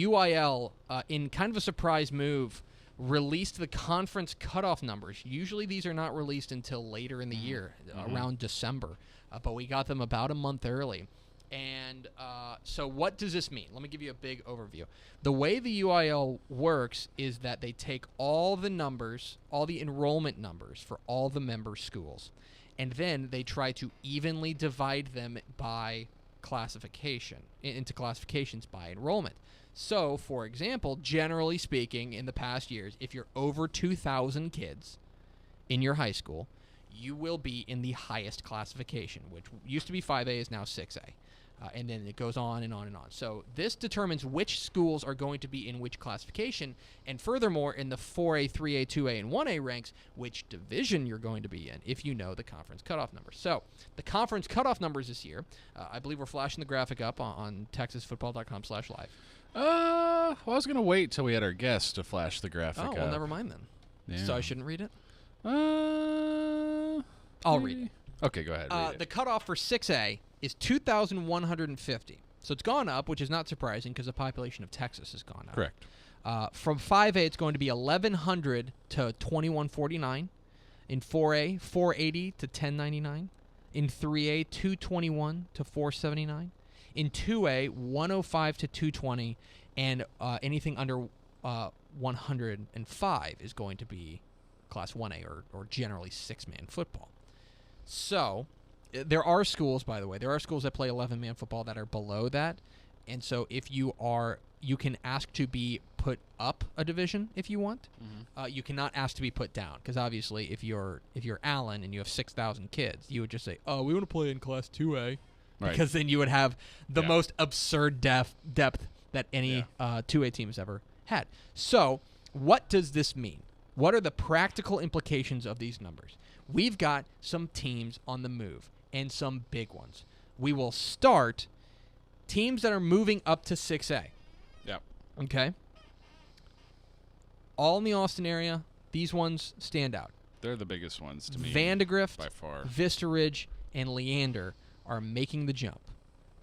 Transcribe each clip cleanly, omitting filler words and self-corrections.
UIL, in kind of a surprise move, released the conference cutoff numbers. Usually these are not released until later in the year, around December, but we got them about a month early. And so what does this mean? Let me give you a big overview. The way the UIL works is that they take all the numbers, all the enrollment numbers for all the member schools, and then they try to evenly divide them by classification, into classifications by enrollment. So, for example, generally speaking, in the past years, if you're over 2,000 kids in your high school, you will be in the highest classification, which used to be 5A, is now 6A. And then it goes on and on and on. So this determines which schools are going to be in which classification, and furthermore, in the 4A, 3A, 2A, and 1A ranks, which division you're going to be in if you know the conference cutoff numbers. So the conference cutoff numbers this year, I believe we're flashing the graphic up on texasfootball.com/live. Well, I was going to wait till we had our guest to flash the graphic up. Oh, well, never mind then. Yeah. So I shouldn't read it? I'll read it. Okay, go ahead. Read it. The cutoff for 6A is 2,150. So it's gone up, which is not surprising because the population of Texas has gone up. Correct. From 5A, it's going to be 1,100 to 2,149. In 4A, 480 to 1099. In 3A, 221 to 479. In 2A, 105 to 220. And anything under 105 is going to be Class 1A or generally six-man football. So there are schools, by the way, that play 11-man football that are below that. And so if you can ask to be put up a division if you want. You cannot ask to be put down because obviously if you're Allen and you have 6,000 kids, you would just say, oh, we want to play in Class 2A. Right. Because then you would have the most absurd depth that any 2A team has ever had. So what does this mean? What are the practical implications of these numbers? We've got some teams on the move and some big ones. We will start teams that are moving up to 6A. Yep. Okay? All in the Austin area, these ones stand out. They're the biggest ones to me. Vandegrift, by far. Vista Ridge, and Leander are making the jump.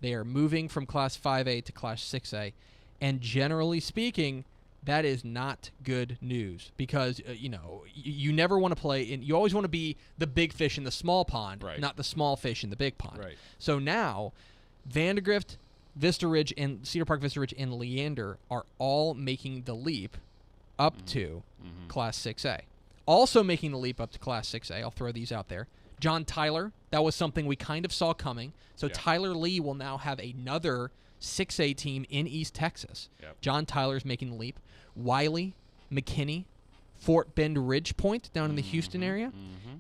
They are moving from Class 5A to Class 6A. And generally speaking, that is not good news because, you never want to play in – you always want to be the big fish in the small pond, not the small fish in the big pond. Right. So now Vandegrift, Vista Ridge, and Cedar Park, Vista Ridge, and Leander are all making the leap up to Class 6A. Also making the leap up to Class 6A, I'll throw these out there, John Tyler, that was something we kind of saw coming. So Tyler Lee will now have another 6A team in East Texas. Yep. John Tyler's making the leap. Wiley, McKinney, Fort Bend Ridge Point down in the Houston area.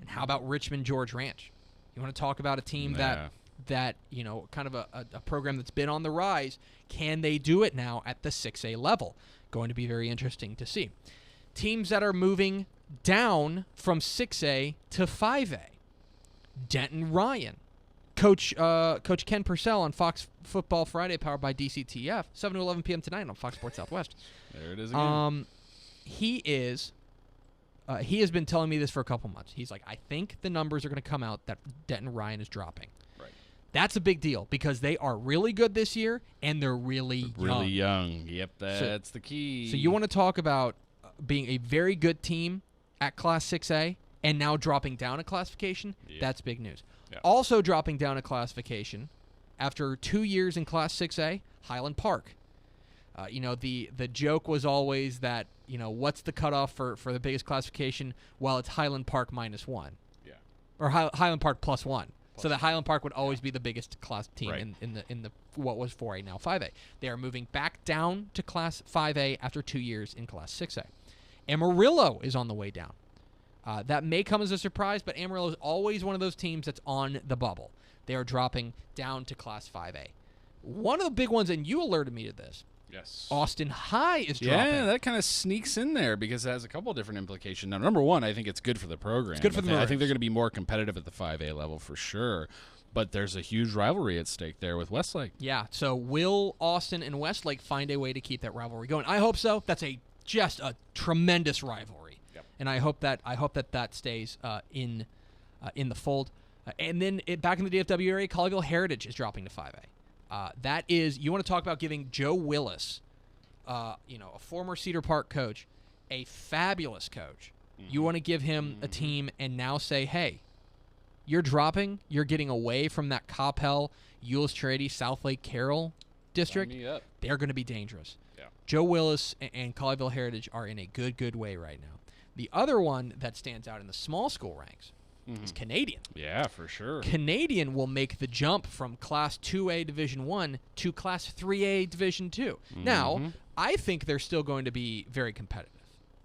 And how about Richmond George Ranch? You want to talk about a team that kind of a program that's been on the rise. Can they do it now at the 6A level? Going to be very interesting to see. Teams that are moving down from 6A to 5A. Denton Ryan. Coach Ken Purcell on Fox Football Friday, powered by DCTF, 7 to 11 p.m. tonight on Fox Sports Southwest. There it is again. He has been telling me this for a couple months. He's like, I think the numbers are going to come out that Denton Ryan is dropping. Right. That's a big deal because they are really good this year and they're really young. Yep, that's the key. So you want to talk about being a very good team at Class 6A and now dropping down a classification? Yep. That's big news. Yep. Also dropping down a classification after 2 years in Class 6A, Highland Park. The joke was always that, what's the cutoff for the biggest classification? Well, it's Highland Park -1. Yeah. Or Highland Park +1. So that Highland Park would always be the biggest class team in the what was 4A, now 5A. They are moving back down to Class 5A after 2 years in Class 6A. Amarillo is on the way down. That may come as a surprise, but Amarillo is always one of those teams that's on the bubble. They are dropping down to Class 5A. One of the big ones, and you alerted me to this. Yes. Austin High is dropping. Yeah, that kind of sneaks in there because it has a couple of different implications. Now, number one, I think it's good for the program. It's good for I think they're going to be more competitive at the 5A level for sure. But there's a huge rivalry at stake there with Westlake. Yeah, so will Austin and Westlake find a way to keep that rivalry going? I hope so. That's just a tremendous rivalry. Yep. And I hope that stays in the fold. And then back in the DFW area, Colleyville Heritage is dropping to 5A. That is, you want to talk about giving Joe Willis a former Cedar Park coach, a fabulous coach. You want to give him a team and now say, hey, you're dropping. You're getting away from that Coppell, Euless Charity, South Lake Carroll district. They're going to be dangerous. Yeah. Joe Willis and Colleyville Heritage are in a good way right now. The other one that stands out in the small school ranks is Canadian. Yeah, for sure. Canadian will make the jump from Class 2A Division 1 to Class 3A Division 2. Now, I think they're still going to be very competitive.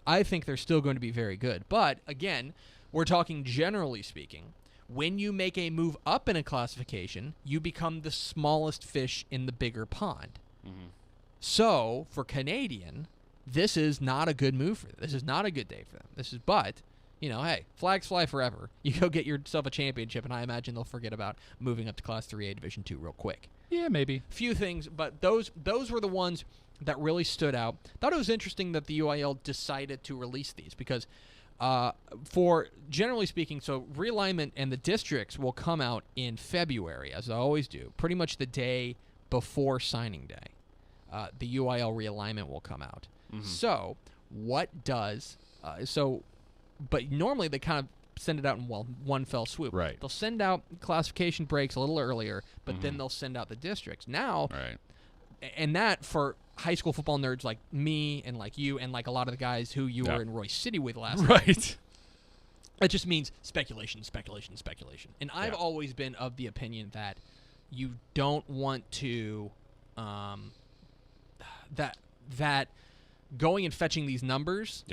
I think they're still going to be very good. But, again, we're talking generally speaking. When you make a move up in a classification, you become the smallest fish in the bigger pond. So, for Canadian, this is not a good move for them. This is not a good day for them. But, hey, flags fly forever. You go get yourself a championship, and I imagine they'll forget about moving up to Class 3A Division 2 real quick. Yeah, maybe. Few things, but those were the ones that really stood out. Thought it was interesting that the UIL decided to release these because for generally speaking, so realignment and the districts will come out in February, as I always do, pretty much the day before signing day. The UIL realignment will come out. So what does but normally they kind of send it out in one fell swoop. Right. They'll send out classification breaks a little earlier, but then they'll send out the districts. Now, and that for high school football nerds like me and like you and like a lot of the guys who you were in Royce City with last night. It just means speculation. And I've always been of the opinion that you don't want to that going and fetching these numbers,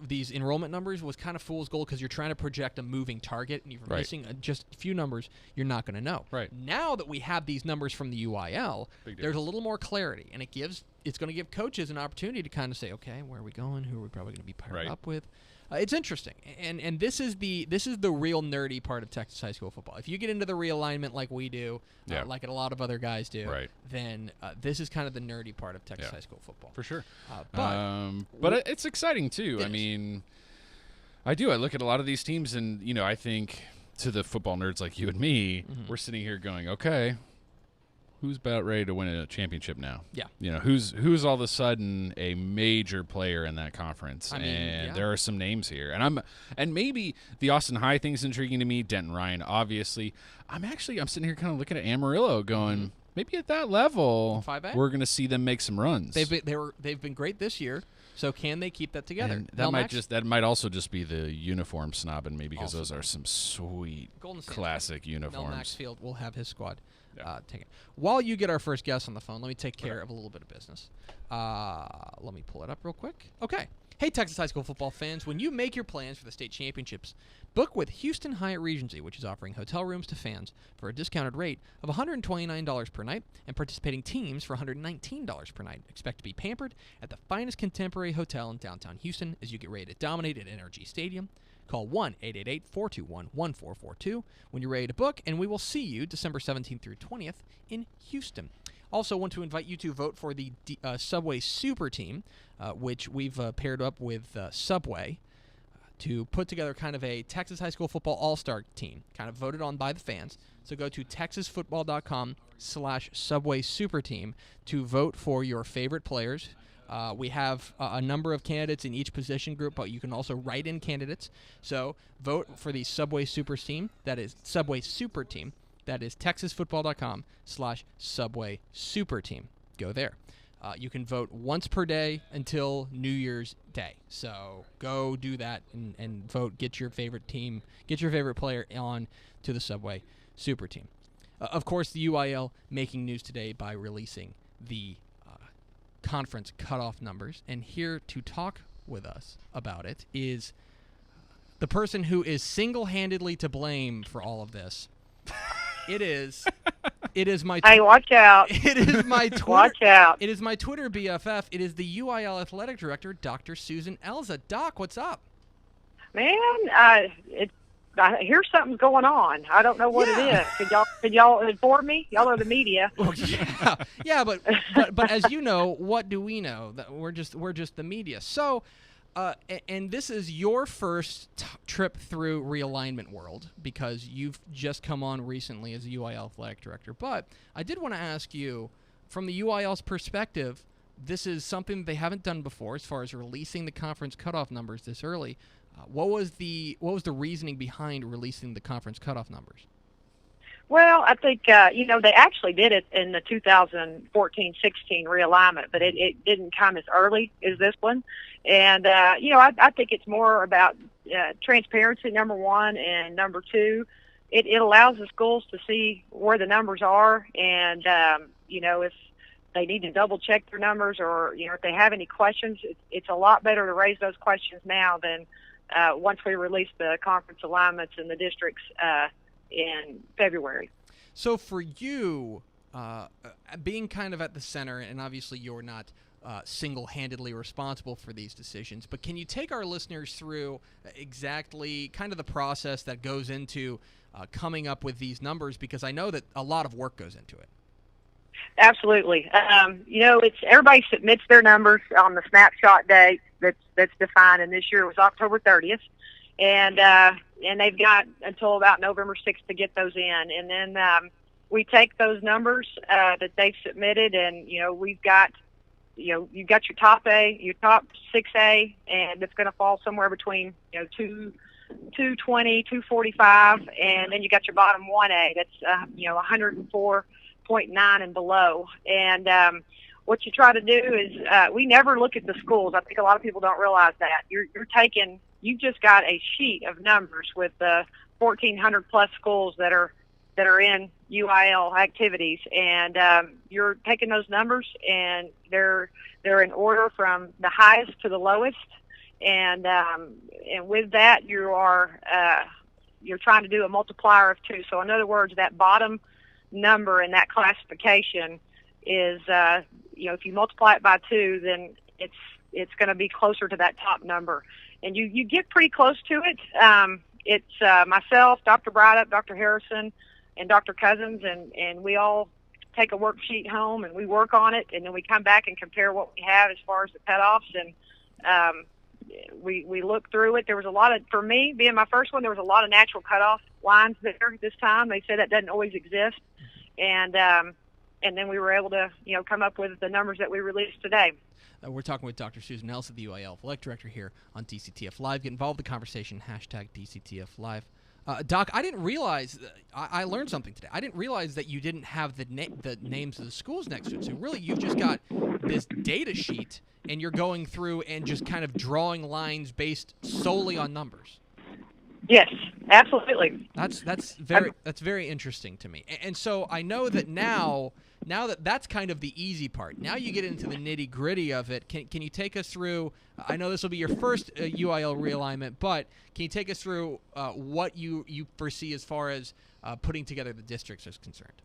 these enrollment numbers, was kind of fool's gold because you're trying to project a moving target, and if you're missing just a few numbers, you're not going to know. Now that we have these numbers from the UIL, there's a little more clarity, and it's going to give coaches an opportunity to kind of say, okay, where are we going? Who are we probably going to be paired up with? It's interesting, and this is the real nerdy part of Texas high school football. If you get into the realignment like we do, like a lot of other guys do, then this is kind of the nerdy part of Texas high school football. For sure. But it's exciting, too. I mean, I look at a lot of these teams, and, I think to the football nerds like you and me, we're sitting here going, okay, who's about ready to win a championship now? Who's all of a sudden a major player in that conference? There are some names here, and maybe the Austin High thing's intriguing to me. Denton Ryan, obviously. I'm sitting here kind of looking at Amarillo, going, maybe at that level, 5A? We're going to see them make some runs. They've been great this year. So can they keep that together? And that might also just be the uniform snob in me because those are some sweet classic uniforms. Mel Maxfield will have his squad. Take it. While you get our first guest on the phone, let me take care of a little bit of business. Let me pull it up real quick. Okay. Hey, Texas high school football fans, when you make your plans for the state championships, book with Houston Hyatt Regency, which is offering hotel rooms to fans for a discounted rate of $129 per night and participating teams for $119 per night. Expect to be pampered at the finest contemporary hotel in downtown Houston as you get ready to dominate at NRG Stadium. Call 1-888-421-1442 when you're ready to book, and we will see you December 17th through 20th in Houston. Also want to invite you to vote for the Subway Super Team, which we've paired up with Subway to put together kind of a Texas high school football all-star team, kind of voted on by the fans. So go to texasfootball.com/Subway Super Team to vote for your favorite players. We have a number of candidates in each position group, but you can also write in candidates. So vote for the Subway Super Team. That is Subway Super Team. That is texasfootball.com/Subway Super Team. Go there. You can vote once per day until New Year's Day. So go do that and vote. Get your favorite team, get your favorite player on to the Subway Super Team. Of course, the UIL making news today by releasing the conference cutoff numbers. And here to talk with us about it is the person who is single-handedly to blame for all of this. It is my. Hey, watch out! It is my Twitter. Watch out! It is my Twitter BFF. It is the UIL athletic director, Dr. Susan Elza. Doc, what's up? Man, I hear something's going on. I don't know what it is. Could y'all inform me? Y'all are the media. Well, yeah, but as you know, what do we know? That we're just the media. So. And this is your first trip through realignment world because you've just come on recently as a UIL athletic director. But I did want to ask you, from the UIL's perspective, this is something that they haven't done before as far as releasing the conference cutoff numbers this early. What was the reasoning behind releasing the conference cutoff numbers? Well, I think, they actually did it in the 2014-16 realignment, but it didn't come as early as this one. And, I think it's more about transparency, number one, and number two, it allows the schools to see where the numbers are, and, if they need to double-check their numbers or, if they have any questions, it's a lot better to raise those questions now than once we release the conference alignments in the districts in February. So for you, being kind of at the center, and obviously you're not single-handedly responsible for these decisions, but can you take our listeners through exactly kind of the process that goes into coming up with these numbers? Because I know that a lot of work goes into it. Absolutely. It's everybody submits their numbers on the snapshot date that's defined, and this year it was October 30th. And they've got until about November 6th to get those in. And then we take those numbers that they've submitted, and, we've got, you've got your top 6A, and it's going to fall somewhere between, 220, 245, and then you got your bottom 1A. That's, 104.9 and below. And what you try to do is we never look at the schools. I think a lot of people don't realize that. You've just got a sheet of numbers with the 1,400 plus schools that are in UIL activities, and you're taking those numbers, and they're in order from the highest to the lowest, and with that you're trying to do a multiplier of 2. So in other words, that bottom number in that classification is if you multiply it by 2, then it's going to be closer to that top number. And you get pretty close to it. It's myself, Dr. Brydup, Dr. Harrison, and Dr. Cousins, and we all take a worksheet home and we work on it, and then we come back and compare what we have as far as the cutoffs, and we look through it. There was a lot of, for me, being my first one, there was a lot of natural cutoff lines there this time. They said that doesn't always exist, and then we were able to come up with the numbers that we released today. We're talking with Dr. Susan Elza, the UIL Athletic Director here on DCTF Live. Get involved in the conversation, #DCTF Live. Doc, I didn't realize, I learned something today. I didn't realize that you didn't have the names of the schools next to it. So really you've just got this data sheet, and you're going through and just kind of drawing lines based solely on numbers. Yes, absolutely. That's very interesting to me. And so I know that now that that's kind of the easy part. Now you get into the nitty-gritty of it. Can you take us through, I know this will be your first UIL realignment, but can you take us through what you foresee as far as putting together the districts is concerned?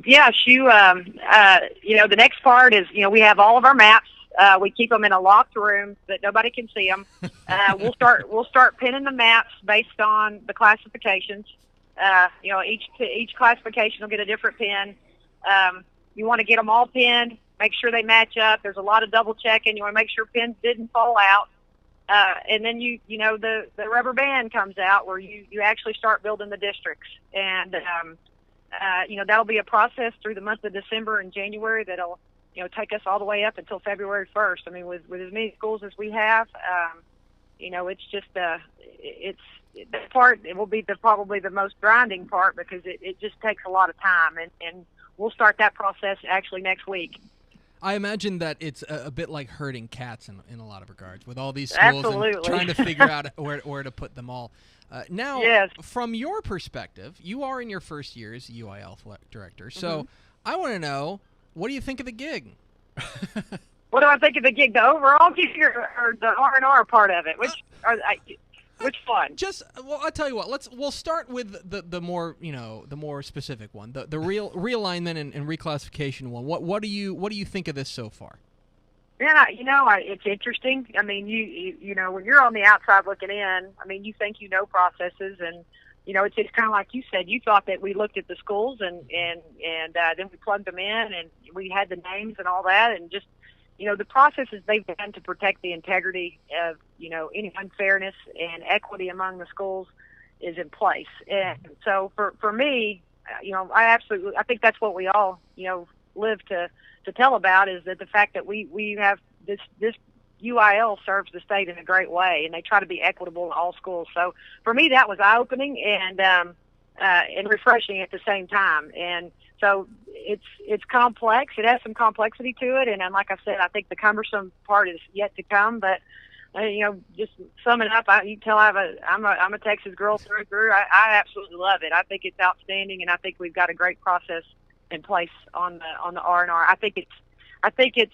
Yes, the next part is, we have all of our maps. We keep them in a locked room that nobody can see them. We'll start pinning the maps based on the classifications. Each classification will get a different pin. You want to get them all pinned, make sure they match up. There's a lot of double checking. You want to make sure pins didn't fall out. And then the rubber band comes out where you actually start building the districts. And that'll be a process through the month of December and January that'll take us all the way up until February 1st. I mean, with as many schools as we have, it's just that part. It will be probably the most grinding part because it just takes a lot of time, and we'll start that process actually next week. I imagine that it's a bit like herding cats in a lot of regards, with all these schools and trying to figure out where to put them all. Now, yes. From your perspective, you are in your first year as UIL Athletic Director, so I want to know, what do you think of the gig? What do I think of the gig? The overall gig or the R&R part of it? Which one? I'll tell you what. We'll start with the more specific one, the realignment and reclassification one. What do you think of this so far? Yeah, it's interesting. I mean, you when you're on the outside looking in, I mean, you think processes, and it's just kind of like you said. You thought that we looked at the schools and then we plugged them in and we had the names and all that, and just the processes they've done to protect the integrity of any unfairness and equity among the schools is in place. And so for me, I think that's what we all live to tell about is that the fact that we have this UIL serves the state in a great way, and they try to be equitable in all schools. So for me, that was eye-opening and refreshing at the same time. And so it's complex. It has some complexity to it, and like I said, I think the cumbersome part is yet to come. But just summing up, you can tell I'm a Texas girl through and through. I absolutely love it. I think it's outstanding, and I think we've got a great process in place on the R&R. I think it's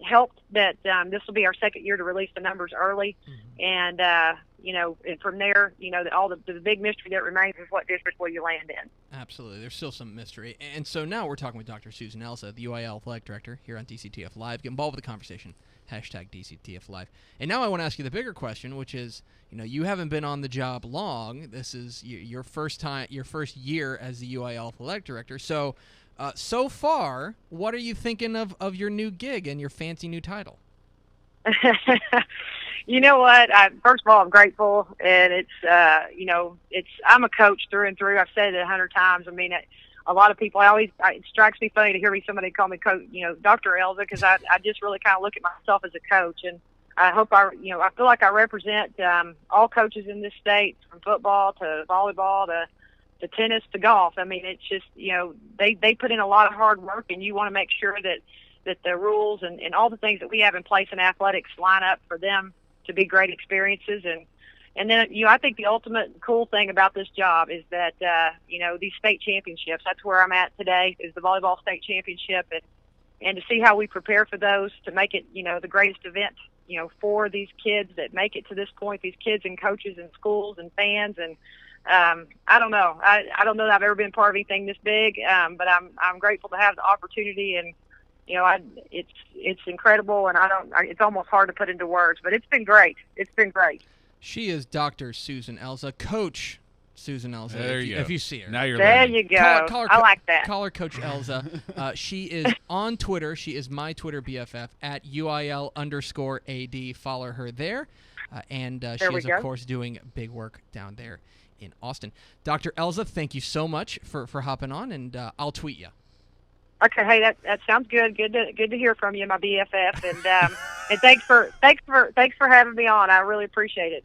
helped that this will be our second year to release the numbers early, and and from there, that all the big mystery that remains is what district will you land in. Absolutely. There's still some mystery. And so now we're talking with Dr. Susan Elza, the UIL Athletic Director here on DCTF Live. Get involved with the conversation. #DCTF Live. And now I want to ask you the bigger question, which is, you haven't been on the job long. This is your first year as the UIL Athletic Director. So, so far, what are you thinking of your new gig and your fancy new title? You know what? First of all, I'm grateful, and it's I'm a coach through and through. I've said it 100 times. I mean, a lot of people, it strikes me funny to hear somebody call me coach, Dr. Elza, because I just really kind of look at myself as a coach, and I hope I feel like I represent all coaches in this state, from football to volleyball to tennis to golf. I mean, it's just, they put in a lot of hard work, and you want to make sure that the rules and all the things that we have in place in athletics line up for them to be great experiences. And then, I think the ultimate cool thing about this job is that, these state championships, that's where I'm at today, is the volleyball state championship, and to see how we prepare for those to make it, the greatest event, for these kids that make it to this point, these kids and coaches and schools and fans. And I don't know. I don't know that I've ever been part of anything this big, but I'm grateful to have the opportunity, and it's incredible, and it's almost hard to put into words, but it's been great. It's been great. She is Dr. Susan Elza, Coach Susan Elza. There you go. If you see her. Now you're there learning. you go. Call her, I like that. Call her Coach Elza. She is on Twitter. She is my Twitter BFF at UIL_AD. Follow her there. And she is, of course, doing big work down there in Austin. Dr. Elza, thank you so much for hopping on, and I'll tweet you. Okay, hey, that sounds good. Good to hear from you, my BFF, and thanks for having me on. I really appreciate it.